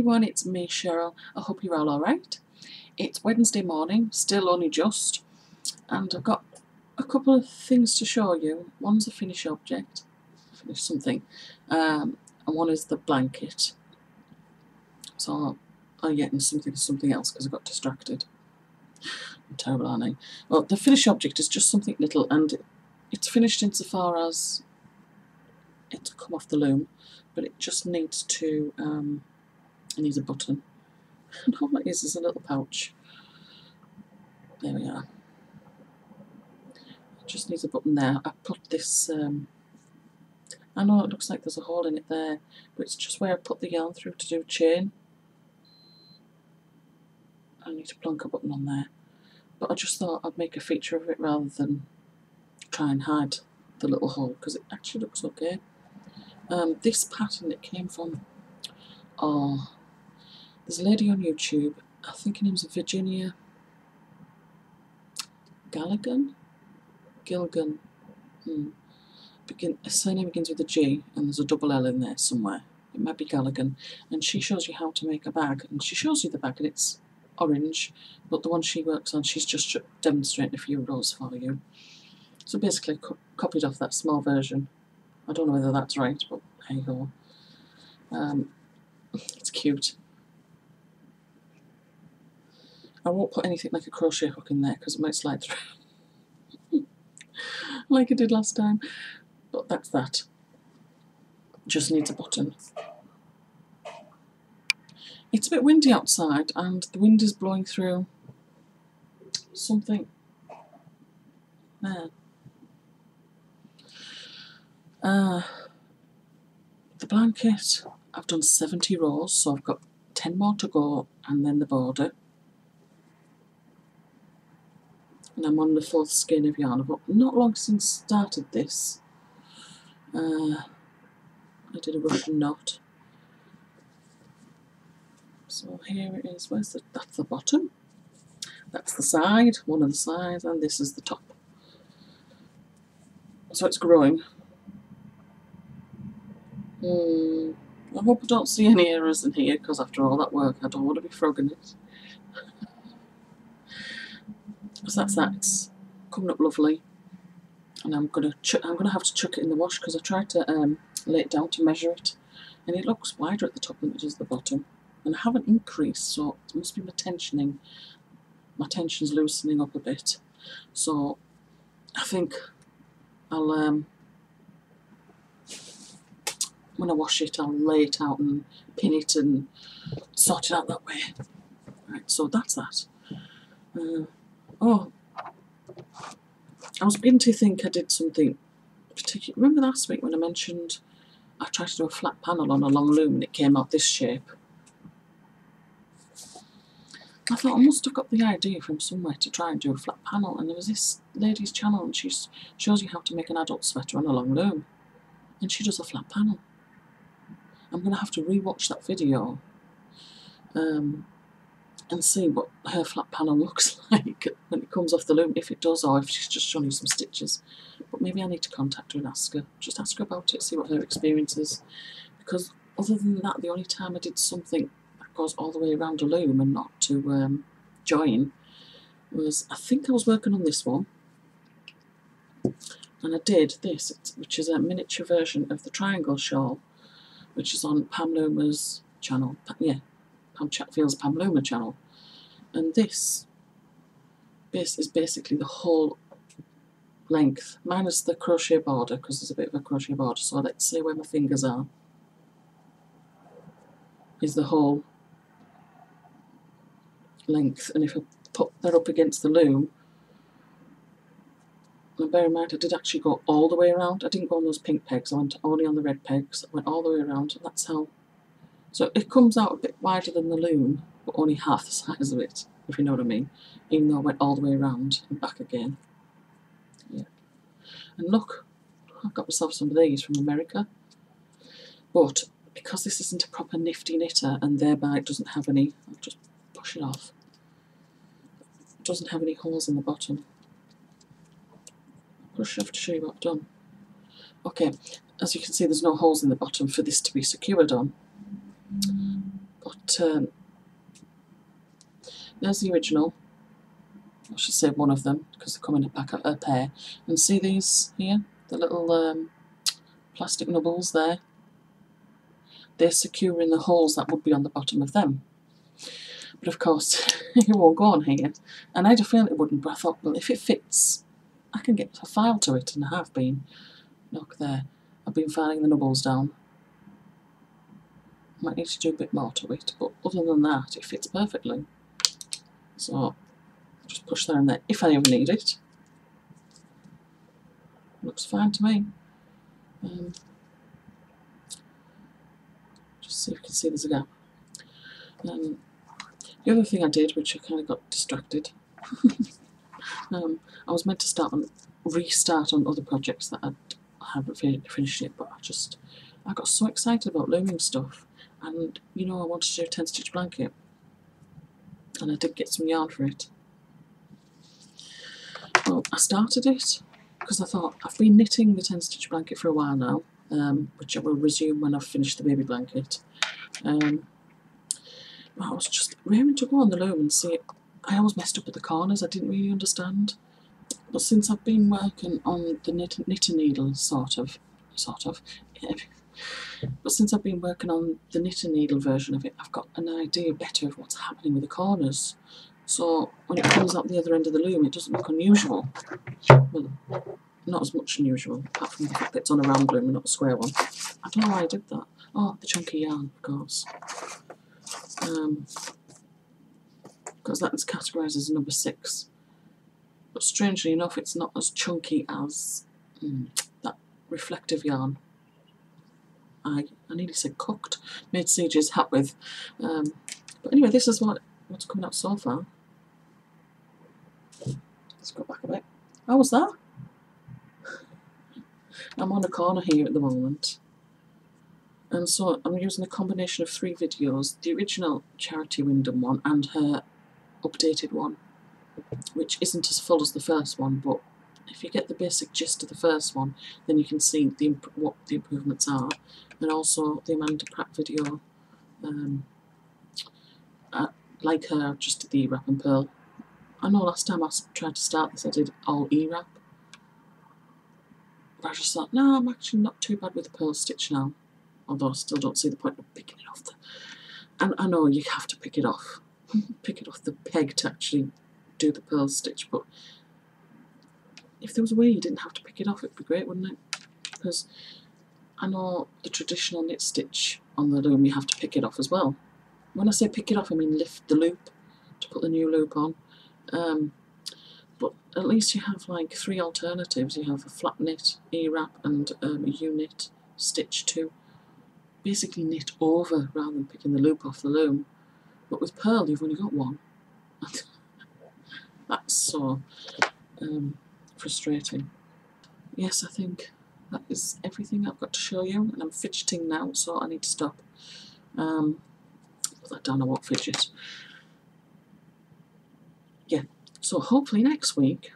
everyone, it's me, Cheryl. I hope you're all alright. It's Wednesday morning, still only just, and I've got a couple of things to show you. One's a finished object, finished something, and one is the blanket. So I'm getting something else because I got distracted. I'm terrible, aren't I? Well, the finished object is just something little, and it's finished insofar as it's come off the loom, but it just needs to, it needs a button. And all it is a little pouch. There we are. It just needs a button there. I put this, I know it looks like there's a hole in it there, but it's just where I put the yarn through to do a chain. I need to plonk a button on there. But I just thought I'd make a feature of it rather than try and hide the little hole, because it actually looks okay. This pattern it came from, there's a lady on YouTube, I think her name's Virginia Gilligan. Her surname begins with a G and there's a double L in there somewhere. It might be Galligan. And she shows you how to make a bag, and she shows you the bag, and it's orange, but the one she works on, she's just demonstrating a few rows for you. So basically copied off that small version. I don't know whether that's right, but there you go. It's cute. I won't put anything like a crochet hook in there because it might slide through like I did last time, but that's that. Just needs a button. It's a bit windy outside and the wind is blowing through something there. The blanket, I've done 70 rows, so I've got 10 more to go, and then the border. And I'm on the 4th skein of yarn. I've not long since started this. I did a Russian knot. So here it is. That's the bottom. That's the side, one of the sides, and this is the top. So it's growing. I hope I don't see any errors in here, because after all that work I don't want to be frogging it. So that's that. It's coming up lovely, and I'm gonna have to chuck it in the wash because I tried to lay it down to measure it, and it looks wider at the top than it does at the bottom. And I haven't increased, so it must be my tensioning. My tension's loosening up a bit, so I think I'll when I wash it, I'll lay it out and pin it and sort it out that way. Right, so that's that. Oh, I was beginning to think I did something particular. Remember last week when I mentioned I tried to do a flat panel on a long loom and it came out this shape? I thought I must have got the idea from somewhere to try and do a flat panel, and there was this lady's channel and she shows you how to make an adult sweater on a long loom, and she does a flat panel. I'm going to have to re-watch that video and see what her flat panel looks like when it comes off the loom, if it does, or if she's just showing you some stitches. But maybe I need to contact her and ask her. Just ask her about it, see what her experience is. Because other than that, the only time I did something that goes all the way around a loom and not to join was, I think I was working on this one, and I did this, which is a miniature version of the triangle shawl, which is on Pam Loomer's channel. Yeah, Pam Chatfield's Pam Loomer channel. And this is basically the whole length, minus the crochet border, because there's a bit of a crochet border. So let's see where my fingers are. Is the whole length. And if I put that up against the loom, and bear in mind I did actually go all the way around. I didn't go on those pink pegs, I went only on the red pegs. I went all the way around, and that's how. So it comes out a bit wider than the loom, but only half the size of it, if you know what I mean, even though I went all the way around and back again. Yeah. And look, I've got myself some of these from America, but because this isn't a proper nifty knitter, and thereby it doesn't have any, I'll just push it off, it doesn't have any holes in the bottom. I'll push it off to show you what I've done. Okay, as you can see, there's no holes in the bottom for this to be secured on. But there's the original. I should say one of them, because they come in a pair. And see these here? The little plastic nubbles there? They're secure in the holes that would be on the bottom of them. But of course, it won't go on here. And I had a feeling it wouldn't, but I thought, well, if it fits, I can get a file to it, and I have been. Look there. I've been filing the nubbles down. Might need to do a bit more to it, but other than that, it fits perfectly. So, just push that in there if I ever need it. Looks fine to me. Just see if you can see there's a gap. The other thing I did, which I kind of got distracted, I was meant to restart on other projects that I haven't finished yet, but I got so excited about looming stuff, and you know, I wanted to do a 10-stitch blanket, and I did get some yarn for it. Well, I started it because I thought I've been knitting the 10-stitch blanket for a while now, which I will resume when I've finished the baby blanket. But I was just raring to go on the loom and see it. I always messed up at the corners. I didn't really understand. But since I've been working on the knitting needle, sort of, yeah. But since I've been working on the knitting needle version of it, I've got an idea better of what's happening with the corners. So when it comes out the other end of the loom, it doesn't look unusual. Well, not as much unusual, apart from the fact that it's on a round loom and not a square one. I don't know why I did that. Oh, the chunky yarn, of course. Because that is categorised as number 6. But strangely enough, it's not as chunky as that reflective yarn. I nearly said cooked. Made CJ's hat with. But anyway, this is what's coming out so far. Let's go back a bit. How was that? I'm on a corner here at the moment. And so I'm using a combination of 3 videos, the original Charity Wyndham one and her updated one, which isn't as full as the first one, but if you get the basic gist of the first one, then you can see what the improvements are. And also the Amanda Pratt video, like her, just did the E-wrap and pearl. I know last time I tried to start this I did all E-wrap, but I just thought, no, I'm actually not too bad with the pearl stitch now. Although I still don't see the point of picking it off. And I know you have to pick it off. Pick it off the peg to actually do the pearl stitch, but if there was a way you didn't have to pick it off, it'd be great, wouldn't it? Because I know the traditional knit stitch on the loom, you have to pick it off as well. When I say pick it off, I mean lift the loop to put the new loop on. But at least you have like 3 alternatives. You have a flat knit, E-wrap, and a U-knit stitch to basically knit over rather than picking the loop off the loom. But with pearl, you've only got one. That's so frustrating. Yes, I think that is everything I've got to show you, and I'm fidgeting now, so I need to stop. Put that down, I won't fidget. Yeah, so hopefully next week,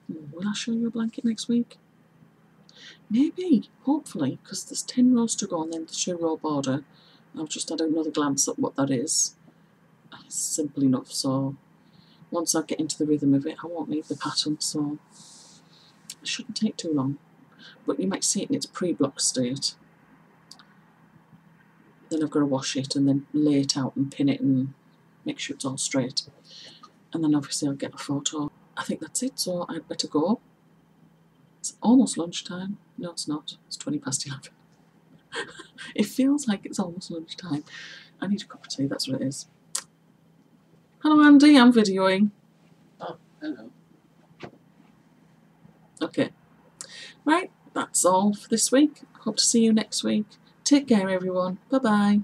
will I show you a blanket next week? Maybe, hopefully, because there's 10 rows to go and then the 2-row border. I've just had another glance at what that is. It's simple enough, so once I get into the rhythm of it, I won't need the pattern, so it shouldn't take too long. But you might see it in its pre-block state. Then I've got to wash it and then lay it out and pin it and make sure it's all straight. And then obviously I'll get a photo. I think that's it, so I'd better go. It's almost lunchtime. No, it's not. It's 11:20. It feels like it's almost lunchtime. I need a cup of tea, that's what it is. Hello Andy, I'm videoing. Oh, hello. Okay. Right, that's all for this week. Hope to see you next week. Take care everyone. Bye bye.